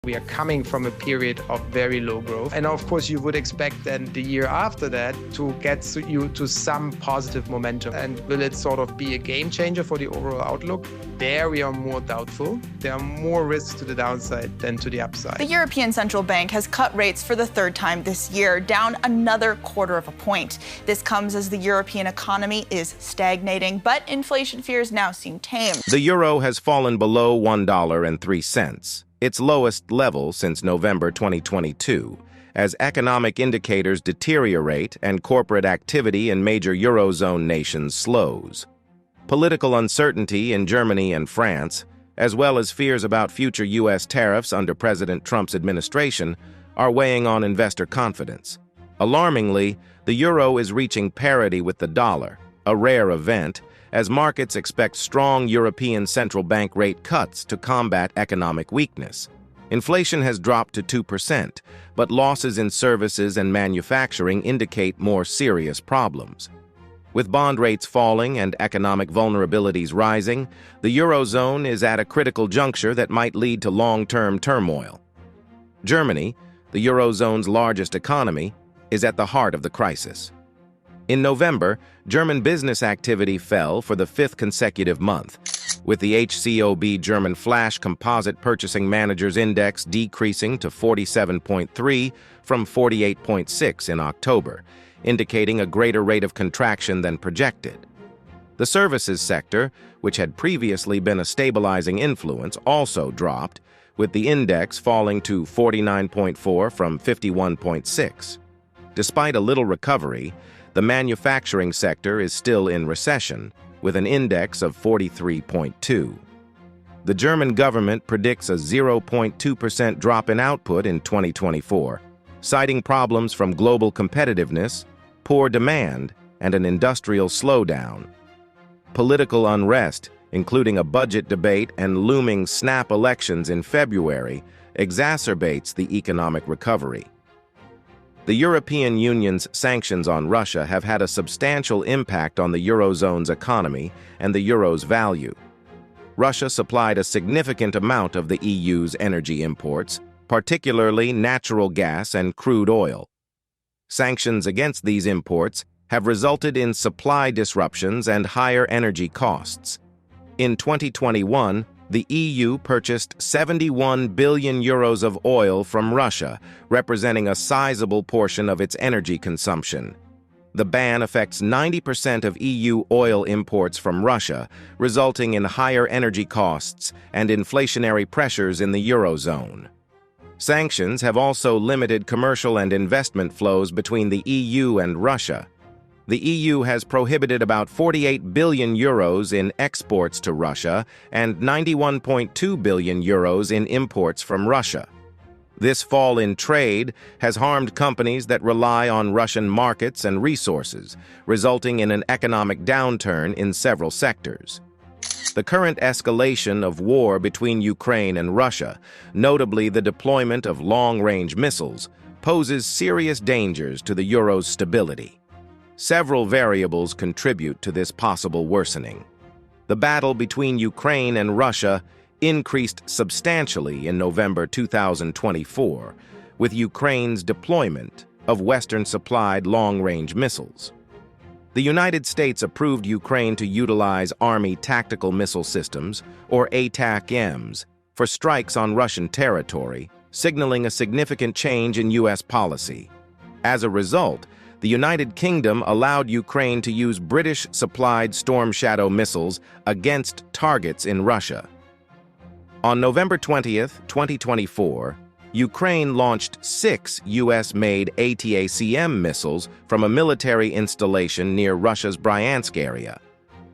We are coming from a period of very low growth. And of course, you would expect then the year after that to get you to some positive momentum. And will it sort of be a game changer for the overall outlook? There we are more doubtful. There are more risks to the downside than to the upside. The European Central Bank has cut rates for the third time this year, down another quarter of a point. This comes as the European economy is stagnating, but inflation fears now seem tame. The euro has fallen below $1.03, its lowest level since November 2022, as economic indicators deteriorate and corporate activity in major Eurozone nations slows. Political uncertainty in Germany and France, as well as fears about future U.S. tariffs under President Trump's administration, are weighing on investor confidence. Alarmingly, the euro is reaching parity with the dollar, a rare event, as markets expect strong European Central Bank rate cuts to combat economic weakness. Inflation has dropped to 2%, but losses in services and manufacturing indicate more serious problems. With bond rates falling and economic vulnerabilities rising, the Eurozone is at a critical juncture that might lead to long-term turmoil. Germany, the Eurozone's largest economy, is at the heart of the crisis. In November, German business activity fell for the fifth consecutive month, with the HCOB German Flash Composite Purchasing Managers Index decreasing to 47.3 from 48.6 in October, indicating a greater rate of contraction than projected. The services sector, which had previously been a stabilizing influence, also dropped, with the index falling to 49.4 from 51.6. Despite a little recovery, the manufacturing sector is still in recession, with an index of 43.2. The German government predicts a 0.2% drop in output in 2024, citing problems from global competitiveness, poor demand, and an industrial slowdown. Political unrest, including a budget debate and looming snap elections in February, exacerbates the economic recovery. The European Union's sanctions on Russia have had a substantial impact on the Eurozone's economy and the euro's value. Russia supplied a significant amount of the EU's energy imports, particularly natural gas and crude oil. Sanctions against these imports have resulted in supply disruptions and higher energy costs. In 2021, the EU purchased 71 billion euros of oil from Russia, representing a sizable portion of its energy consumption. The ban affects 90% of EU oil imports from Russia, resulting in higher energy costs and inflationary pressures in the Eurozone. Sanctions have also limited commercial and investment flows between the EU and Russia. The EU has prohibited about 48 billion euros in exports to Russia and 91.2 billion euros in imports from Russia. This fall in trade has harmed companies that rely on Russian markets and resources, resulting in an economic downturn in several sectors. The current escalation of war between Ukraine and Russia, notably the deployment of long-range missiles, poses serious dangers to the euro's stability. Several variables contribute to this possible worsening. The battle between Ukraine and Russia increased substantially in November 2024, with Ukraine's deployment of Western-supplied long-range missiles. The United States approved Ukraine to utilize Army Tactical Missile Systems, or ATACMS, for strikes on Russian territory, signaling a significant change in U.S. policy. As a result, the United Kingdom allowed Ukraine to use British-supplied Storm Shadow missiles against targets in Russia. On November 20, 2024, Ukraine launched 6 U.S.-made ATACM missiles from a military installation near Russia's Bryansk area.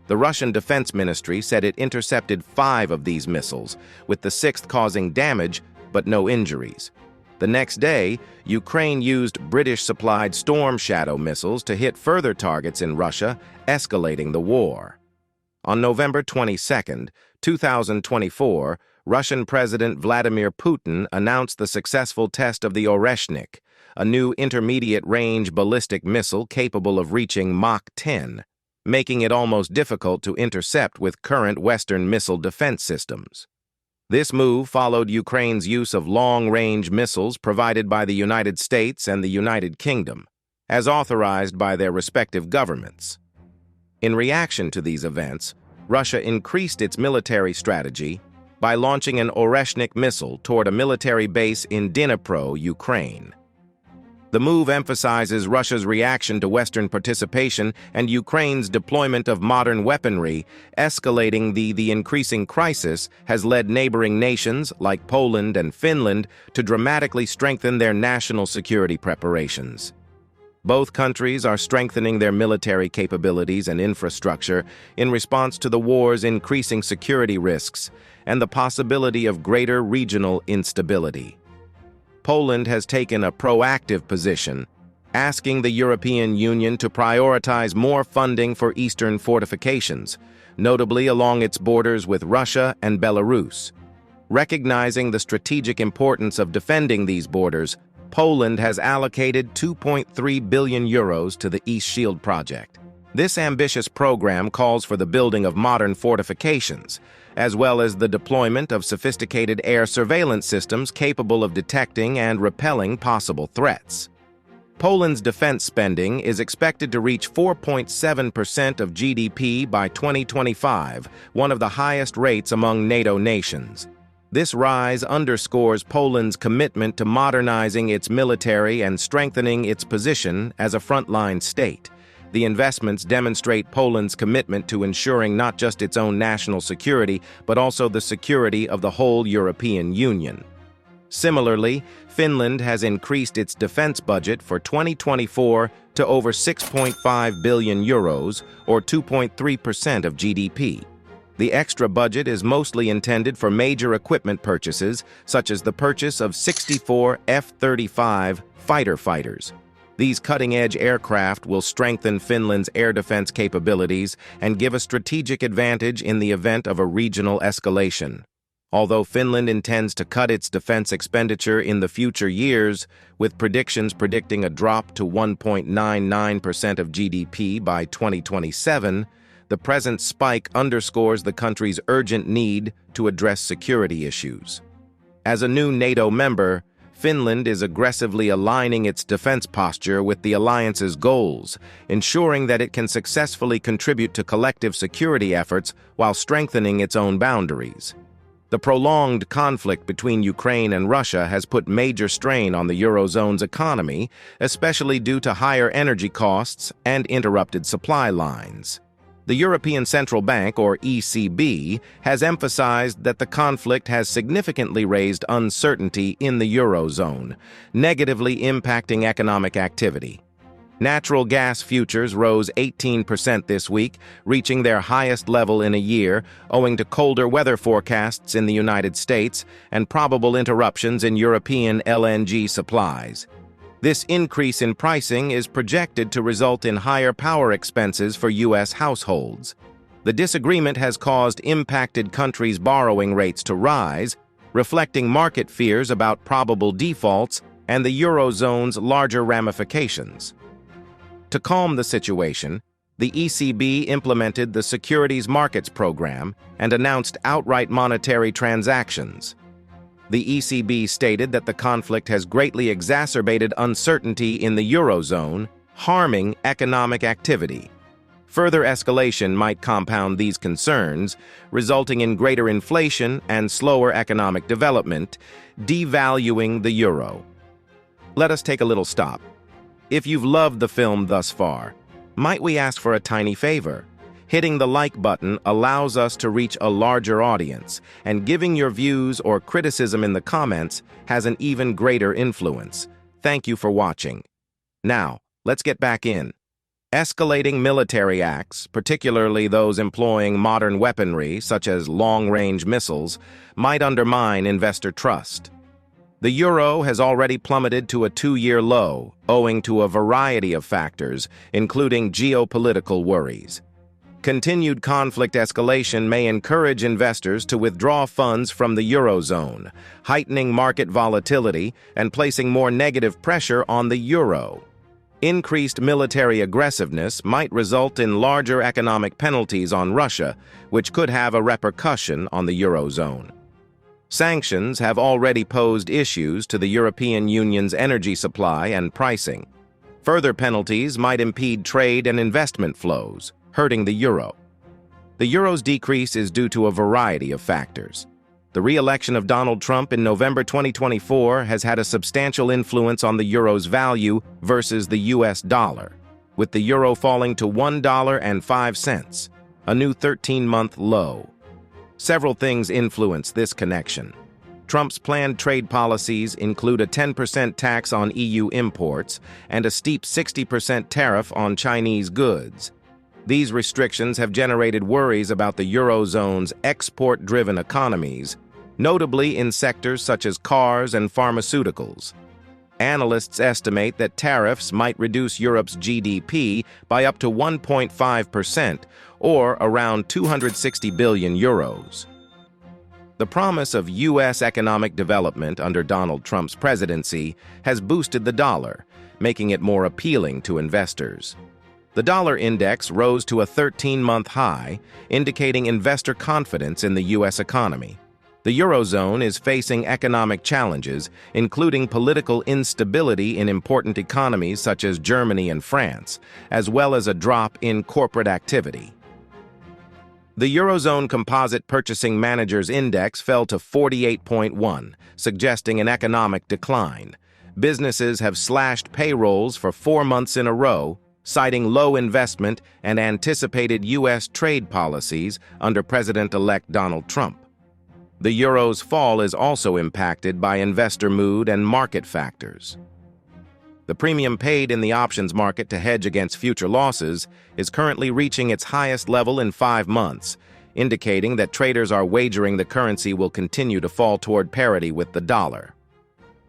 The Russian Defense Ministry said it intercepted 5 of these missiles, with the 6th causing damage but no injuries. The next day, Ukraine used British-supplied Storm Shadow missiles to hit further targets in Russia, escalating the war. On November 22, 2024, Russian President Vladimir Putin announced the successful test of the Oreshnik, a new intermediate-range ballistic missile capable of reaching Mach 10, making it almost difficult to intercept with current Western missile defense systems. This move followed Ukraine's use of long-range missiles provided by the United States and the United Kingdom, as authorized by their respective governments. In reaction to these events, Russia increased its military strategy by launching an Oreshnik missile toward a military base in Dnipro, Ukraine. The move emphasizes Russia's reaction to Western participation and Ukraine's deployment of modern weaponry. Escalating the increasing crisis has led neighboring nations, like Poland and Finland, to dramatically strengthen their national security preparations. Both countries are strengthening their military capabilities and infrastructure in response to the war's increasing security risks and the possibility of greater regional instability. Poland has taken a proactive position, asking the European Union to prioritize more funding for eastern fortifications, notably along its borders with Russia and Belarus. Recognizing the strategic importance of defending these borders, Poland has allocated 2.3 billion euros to the East Shield project. This ambitious program calls for the building of modern fortifications, as well as the deployment of sophisticated air surveillance systems capable of detecting and repelling possible threats. Poland's defense spending is expected to reach 4.7% of GDP by 2025, one of the highest rates among NATO nations. This rise underscores Poland's commitment to modernizing its military and strengthening its position as a frontline state. The investments demonstrate Poland's commitment to ensuring not just its own national security, but also the security of the whole European Union. Similarly, Finland has increased its defense budget for 2024 to over 6.5 billion euros, or 2.3% of GDP. The extra budget is mostly intended for major equipment purchases, such as the purchase of 64 F-35 fighter fighters. These cutting-edge aircraft will strengthen Finland's air defense capabilities and give a strategic advantage in the event of a regional escalation. Although Finland intends to cut its defense expenditure in the future years, with predictions predicting a drop to 1.99% of GDP by 2027, the present spike underscores the country's urgent need to address security issues. As a new NATO member, Finland is aggressively aligning its defense posture with the alliance's goals, ensuring that it can successfully contribute to collective security efforts while strengthening its own boundaries. The prolonged conflict between Ukraine and Russia has put major strain on the Eurozone's economy, especially due to higher energy costs and interrupted supply lines. The European Central Bank, or ECB, has emphasized that the conflict has significantly raised uncertainty in the Eurozone, negatively impacting economic activity. Natural gas futures rose 18% this week, reaching their highest level in a year, owing to colder weather forecasts in the United States and probable interruptions in European LNG supplies. This increase in pricing is projected to result in higher power expenses for U.S. households. The disagreement has caused impacted countries' borrowing rates to rise, reflecting market fears about probable defaults and the Eurozone's larger ramifications. To calm the situation, the ECB implemented the Securities Markets Program and announced outright monetary transactions. The ECB stated that the conflict has greatly exacerbated uncertainty in the Eurozone, harming economic activity. Further escalation might compound these concerns, resulting in greater inflation and slower economic development, devaluing the euro. Let us take a little stop. If you've loved the film thus far, might we ask for a tiny favor? Hitting the like button allows us to reach a larger audience, and giving your views or criticism in the comments has an even greater influence. Thank you for watching. Now, let's get back in. Escalating military acts, particularly those employing modern weaponry such as long-range missiles, might undermine investor trust. The euro has already plummeted to a 2-year low, owing to a variety of factors, including geopolitical worries. Continued conflict escalation may encourage investors to withdraw funds from the Eurozone, heightening market volatility and placing more negative pressure on the euro. Increased military aggressiveness might result in larger economic penalties on Russia, which could have a repercussion on the Eurozone. Sanctions have already posed issues to the European Union's energy supply and pricing. Further penalties might impede trade and investment flows, hurting the euro. The euro's decrease is due to a variety of factors. The re-election of Donald Trump in November 2024 has had a substantial influence on the euro's value versus the US dollar, with the euro falling to $1.05, a new 13-month low. Several things influence this connection. Trump's planned trade policies include a 10% tax on EU imports and a steep 60% tariff on Chinese goods. These restrictions have generated worries about the Eurozone's export-driven economies, notably in sectors such as cars and pharmaceuticals. Analysts estimate that tariffs might reduce Europe's GDP by up to 1.5%, or around 260 billion euros. The promise of U.S. economic development under Donald Trump's presidency has boosted the dollar, making it more appealing to investors. The dollar index rose to a 13-month high, indicating investor confidence in the U.S. economy. The Eurozone is facing economic challenges, including political instability in important economies such as Germany and France, as well as a drop in corporate activity. The Eurozone Composite Purchasing Managers Index fell to 48.1, suggesting an economic decline. Businesses have slashed payrolls for 4 months in a row, citing low investment and anticipated U.S. trade policies under President-elect Donald Trump. The euro's fall is also impacted by investor mood and market factors. The premium paid in the options market to hedge against future losses is currently reaching its highest level in 5 months, indicating that traders are wagering the currency will continue to fall toward parity with the dollar.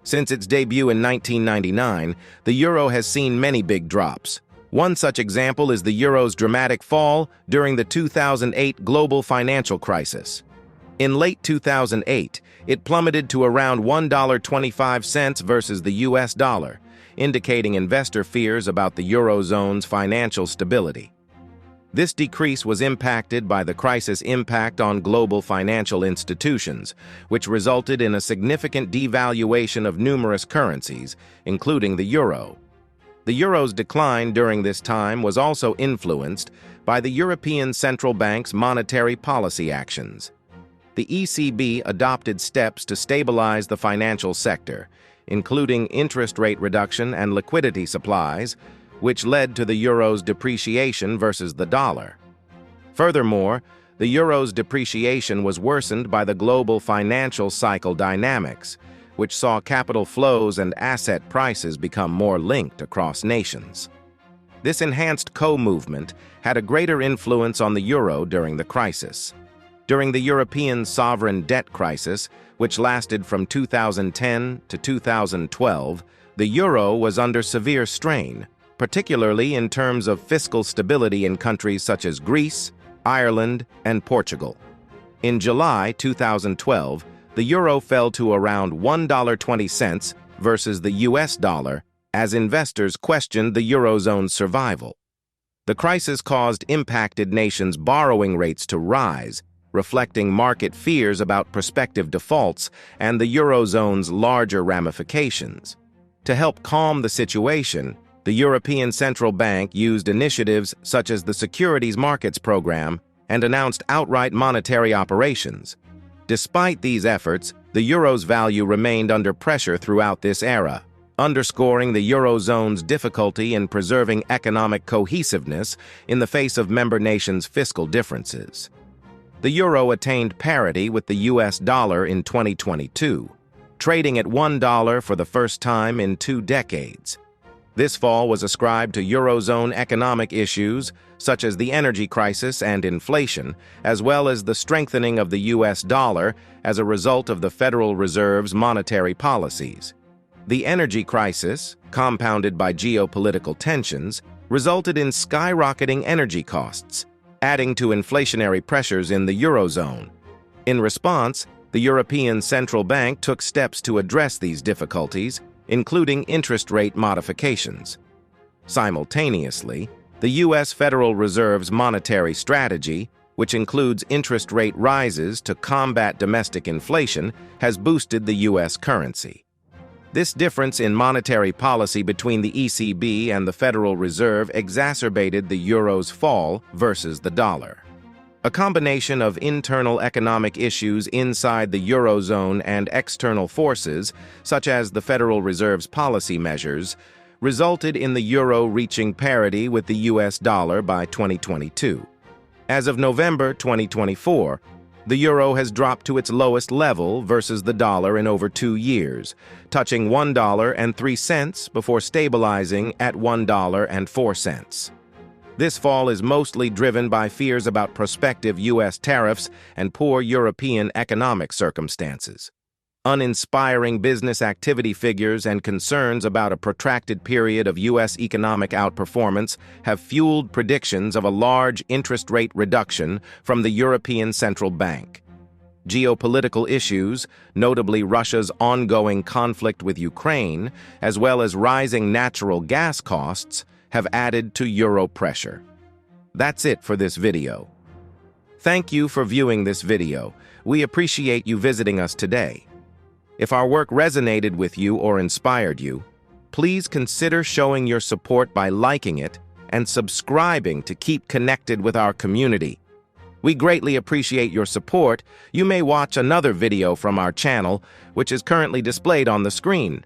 Since its debut in 1999, the euro has seen many big drops. One such example is the euro's dramatic fall during the 2008 global financial crisis. In late 2008, it plummeted to around $1.25 versus the US dollar, indicating investor fears about the Eurozone's financial stability. This decrease was impacted by the crisis impact on global financial institutions, which resulted in a significant devaluation of numerous currencies, including the euro. The euro's decline during this time was also influenced by the European Central Bank's monetary policy actions. The ECB adopted steps to stabilize the financial sector, including interest rate reduction and liquidity supplies, which led to the euro's depreciation versus the dollar. Furthermore, the euro's depreciation was worsened by the global financial cycle dynamics, which saw capital flows and asset prices become more linked across nations. This enhanced co-movement had a greater influence on the euro during the crisis. During the European sovereign debt crisis, which lasted from 2010 to 2012, the euro was under severe strain, particularly in terms of fiscal stability in countries such as Greece, Ireland, and Portugal. In July 2012, the euro fell to around $1.20 versus the US dollar as investors questioned the Eurozone's survival. The crisis caused impacted nations' borrowing rates to rise, reflecting market fears about prospective defaults and the Eurozone's larger ramifications. To help calm the situation, the European Central Bank used initiatives such as the Securities Markets Program and announced outright monetary operations. Despite these efforts, the euro's value remained under pressure throughout this era, underscoring the Eurozone's difficulty in preserving economic cohesiveness in the face of member nations' fiscal differences. The euro attained parity with the US dollar in 2022, trading at $1 for the first time in 2 decades. This fall was ascribed to Eurozone economic issues such as the energy crisis and inflation, as well as the strengthening of the US dollar as a result of the Federal Reserve's monetary policies. The energy crisis, compounded by geopolitical tensions, resulted in skyrocketing energy costs, adding to inflationary pressures in the Eurozone. In response, the European Central Bank took steps to address these difficulties, including interest rate modifications. Simultaneously, the U.S. Federal Reserve's monetary strategy, which includes interest rate rises to combat domestic inflation, has boosted the U.S. currency. This difference in monetary policy between the ECB and the Federal Reserve exacerbated the euro's fall versus the dollar. A combination of internal economic issues inside the Eurozone and external forces, such as the Federal Reserve's policy measures, resulted in the euro reaching parity with the US dollar by 2022. As of November 2024, the euro has dropped to its lowest level versus the dollar in over 2 years, touching $1.03 before stabilizing at $1.04. This fall is mostly driven by fears about prospective U.S. tariffs and poor European economic circumstances. Uninspiring business activity figures and concerns about a protracted period of U.S. economic outperformance have fueled predictions of a large interest rate reduction from the European Central Bank. Geopolitical issues, notably Russia's ongoing conflict with Ukraine, as well as rising natural gas costs, have added to euro pressure. That's it for this video. Thank you for viewing this video. We appreciate you visiting us today. If our work resonated with you or inspired you, please consider showing your support by liking it and subscribing to keep connected with our community. We greatly appreciate your support. You may watch another video from our channel, which is currently displayed on the screen.